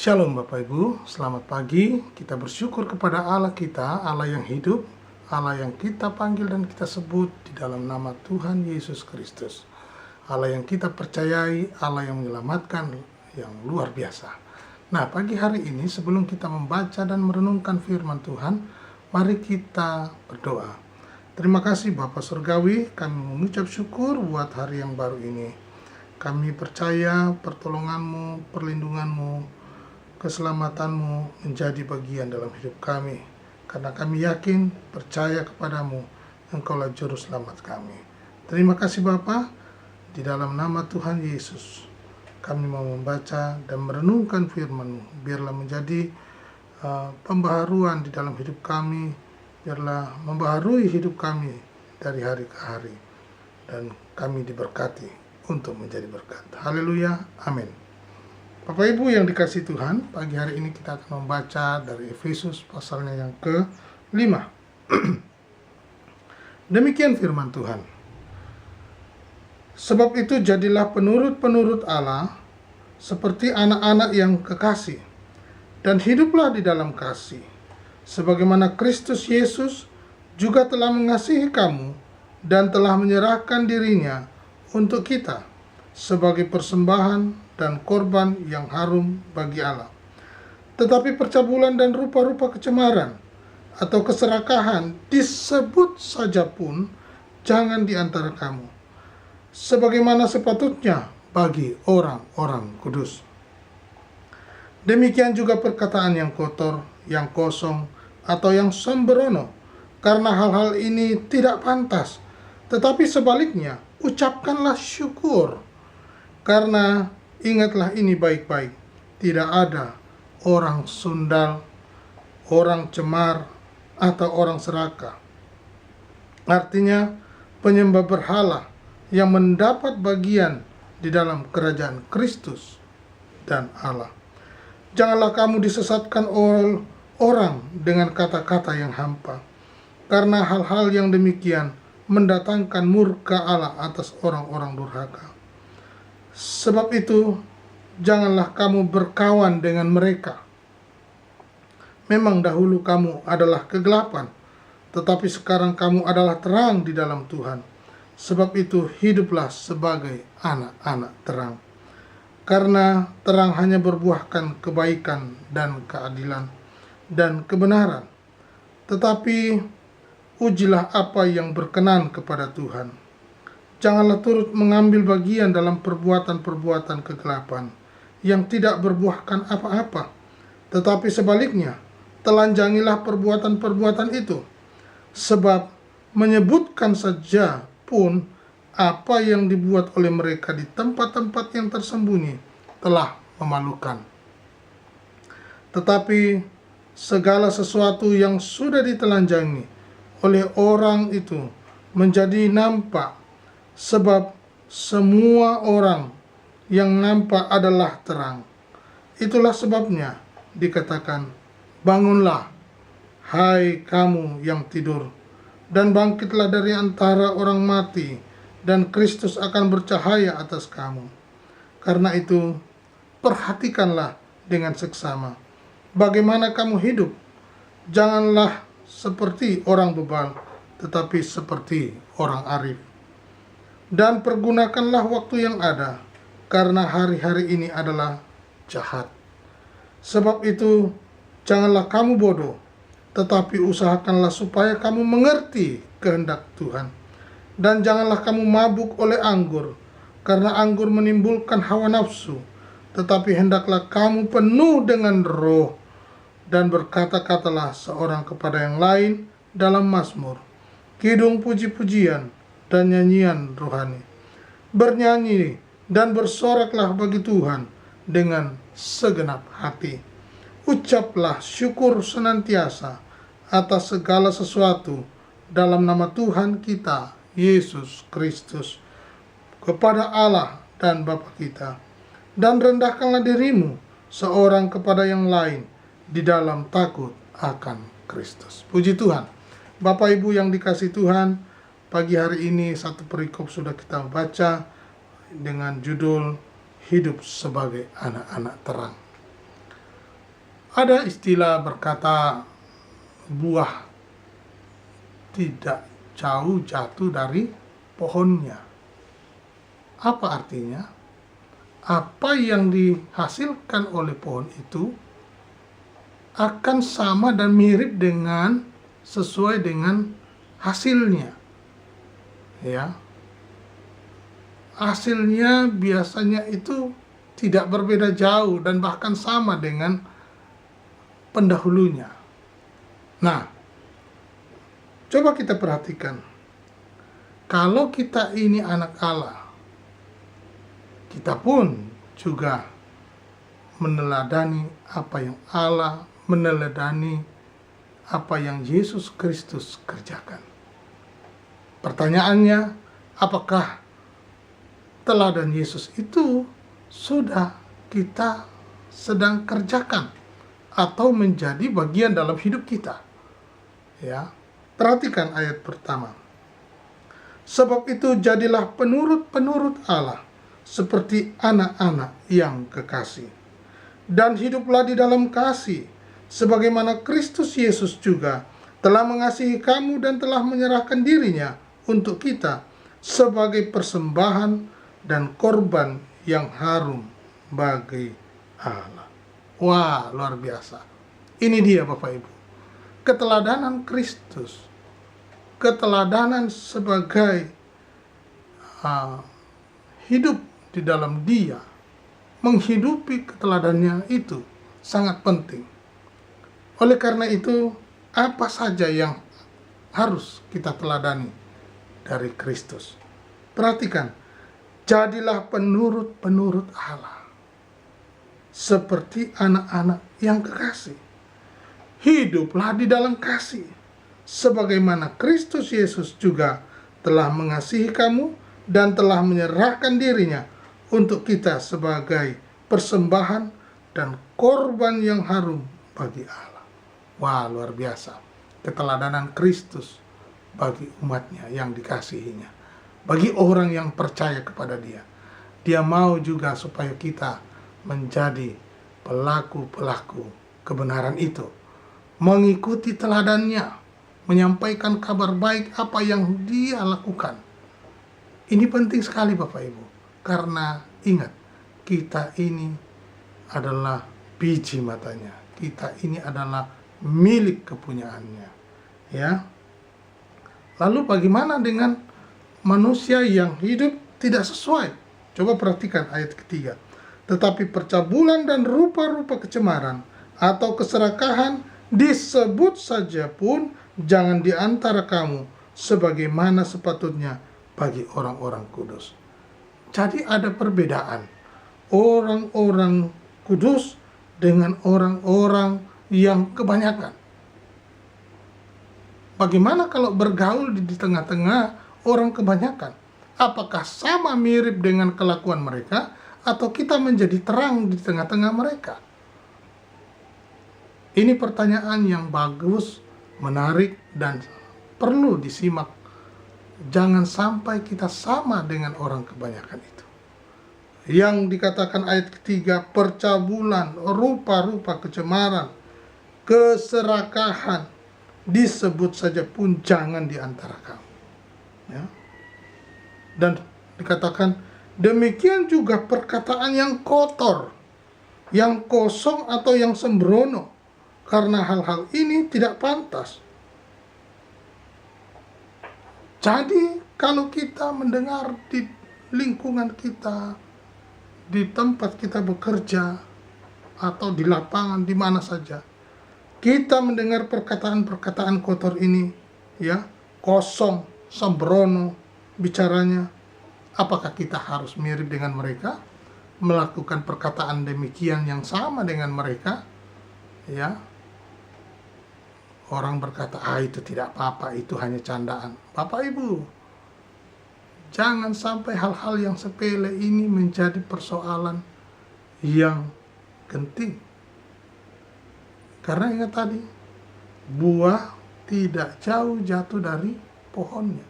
Shalom Bapak Ibu, selamat pagi. Kita bersyukur kepada Allah kita, Allah yang hidup, Allah yang kita panggil dan kita sebut di dalam nama Tuhan Yesus Kristus. Allah yang kita percayai, Allah yang menyelamatkan, yang luar biasa. Nah, pagi hari ini sebelum kita membaca dan merenungkan firman Tuhan, mari kita berdoa. Terima kasih Bapa Surgawi, kami mengucap syukur buat hari yang baru ini. Kami percaya pertolongan-Mu, perlindungan-Mu, keselamatanmu menjadi bagian dalam hidup kami, karena kami yakin, percaya kepadamu, Engkaulah juru selamat kami. Terima kasih Bapa, di dalam nama Tuhan Yesus kami mau membaca dan merenungkan firman-Mu. Biarlah menjadi pembaharuan di dalam hidup kami, biarlah membaharui hidup kami dari hari ke hari, dan kami diberkati untuk menjadi berkat. Haleluya, amin. Bapak Ibu yang dikasihi Tuhan, pagi hari ini kita akan membaca dari Efesus pasalnya yang ke-5. Demikian firman Tuhan. Sebab itu jadilah penurut-penurut Allah seperti anak-anak yang kekasih, dan hiduplah di dalam kasih, sebagaimana Kristus Yesus juga telah mengasihi kamu dan telah menyerahkan dirinya untuk kita sebagai persembahan dan korban yang harum bagi Allah. Tetapi percabulan dan rupa-rupa kecemaran atau keserakahan disebut saja pun jangan di antara kamu, sebagaimana sepatutnya bagi orang-orang kudus. Demikian juga perkataan yang kotor, yang kosong, atau yang sembrono, karena hal-hal ini tidak pantas. Tetapi sebaliknya, ucapkanlah syukur, karena ingatlah ini baik-baik, tidak ada orang sundal, orang cemar, atau orang serakah. Artinya, penyembah berhala yang mendapat bagian di dalam kerajaan Kristus dan Allah. Janganlah kamu disesatkan oleh orang dengan kata-kata yang hampa, karena hal-hal yang demikian mendatangkan murka Allah atas orang-orang durhaka. Sebab itu, janganlah kamu berkawan dengan mereka. Memang dahulu kamu adalah kegelapan, tetapi sekarang kamu adalah terang di dalam Tuhan. Sebab itu, hiduplah sebagai anak-anak terang. Karena terang hanya berbuahkan kebaikan dan keadilan dan kebenaran. Tetapi, ujilah apa yang berkenan kepada Tuhan. Janganlah turut mengambil bagian dalam perbuatan-perbuatan kegelapan yang tidak berbuahkan apa-apa, tetapi sebaliknya, telanjangilah perbuatan-perbuatan itu, sebab menyebutkan saja pun apa yang dibuat oleh mereka di tempat-tempat yang tersembunyi telah memalukan. Tetapi segala sesuatu yang sudah ditelanjangi oleh orang itu menjadi nampak, sebab semua orang yang nampak adalah terang. Itulah sebabnya dikatakan, bangunlah, hai kamu yang tidur, dan bangkitlah dari antara orang mati, dan Kristus akan bercahaya atas kamu. Karena itu, perhatikanlah dengan seksama bagaimana kamu hidup. Janganlah seperti orang bebal, tetapi seperti orang arif. Dan pergunakanlah waktu yang ada, karena hari-hari ini adalah jahat. Sebab itu, janganlah kamu bodoh, tetapi usahakanlah supaya kamu mengerti kehendak Tuhan. Dan janganlah kamu mabuk oleh anggur, karena anggur menimbulkan hawa nafsu, tetapi hendaklah kamu penuh dengan roh, dan berkata-katalah seorang kepada yang lain dalam mazmur, kidung puji-pujian, dan nyanyian rohani. Bernyanyi dan bersoraklah bagi Tuhan dengan segenap hati. Ucaplah syukur senantiasa atas segala sesuatu dalam nama Tuhan kita, Yesus Kristus, kepada Allah dan Bapa kita. Dan rendahkanlah dirimu seorang kepada yang lain di dalam takut akan Kristus. Puji Tuhan. Bapak Ibu yang dikasihi Tuhan, pagi hari ini satu perikop sudah kita baca dengan judul Hidup sebagai anak-anak terang. Ada istilah berkata buah tidak jauh jatuh dari pohonnya. Apa artinya? Apa yang dihasilkan oleh pohon itu akan sama dan mirip dengan sesuai dengan hasilnya. Ya. Hasilnya biasanya itu tidak berbeda jauh dan bahkan sama dengan pendahulunya. Nah, coba kita perhatikan. Kalau kita ini anak Allah, kita pun juga meneladani apa yang Allah, meneladani apa yang Yesus Kristus kerjakan. Pertanyaannya, apakah teladan Yesus itu sudah kita sedang kerjakan atau menjadi bagian dalam hidup kita? Ya, perhatikan ayat pertama. Sebab itu jadilah penurut-penurut Allah seperti anak-anak yang kekasih, dan hiduplah di dalam kasih, sebagaimana Kristus Yesus juga telah mengasihi kamu dan telah menyerahkan dirinya untuk kita sebagai persembahan dan korban yang harum bagi Allah. Wah, luar biasa. Ini dia Bapak Ibu, keteladanan Kristus, keteladanan sebagai hidup di dalam Dia, menghidupi keteladannya itu sangat penting. Oleh karena itu, apa saja yang harus kita teladani dari Kristus? Perhatikan, jadilah penurut-penurut Allah seperti anak-anak yang kekasih. Hiduplah di dalam kasih, sebagaimana Kristus Yesus juga telah mengasihi kamu dan telah menyerahkan dirinya untuk kita sebagai persembahan dan korban yang harum bagi Allah. Wah, luar biasa. Keteladanan Kristus bagi umatnya yang dikasihinya, bagi orang yang percaya kepada Dia. Dia mau juga supaya kita menjadi pelaku-pelaku kebenaran itu, mengikuti teladannya, menyampaikan kabar baik apa yang Dia lakukan. Ini penting sekali Bapak Ibu, karena ingat, kita ini adalah biji matanya, kita ini adalah milik kepunyaannya. Ya. Lalu bagaimana dengan manusia yang hidup tidak sesuai? Coba perhatikan ayat ketiga. Tetapi percabulan dan rupa-rupa kecemaran atau keserakahan disebut saja pun jangan di antara kamu sebagaimana sepatutnya bagi orang-orang kudus. Jadi ada perbedaan orang-orang kudus dengan orang-orang yang kebanyakan. Bagaimana kalau bergaul di tengah-tengah orang kebanyakan? Apakah sama mirip dengan kelakuan mereka atau kita menjadi terang di tengah-tengah mereka? Ini pertanyaan yang bagus, menarik, dan perlu disimak. Jangan sampai kita sama dengan orang kebanyakan itu. Yang dikatakan ayat ketiga, percabulan, rupa-rupa kecemaran, keserakahan, disebut saja pun jangan di antara kamu. Ya. Dan dikatakan, demikian juga perkataan yang kotor, yang kosong atau yang sembrono, karena hal-hal ini tidak pantas. Jadi kalau kita mendengar di lingkungan kita, di tempat kita bekerja, atau di lapangan, di mana saja, kita mendengar perkataan-perkataan kotor ini, ya, kosong, sembrono bicaranya, apakah kita harus mirip dengan mereka, melakukan perkataan demikian yang sama dengan mereka? Ya, orang berkata, itu tidak apa-apa, itu hanya candaan. Bapak Ibu, jangan sampai hal-hal yang sepele ini menjadi persoalan yang genting. Karena ingat tadi, buah tidak jauh jatuh dari pohonnya.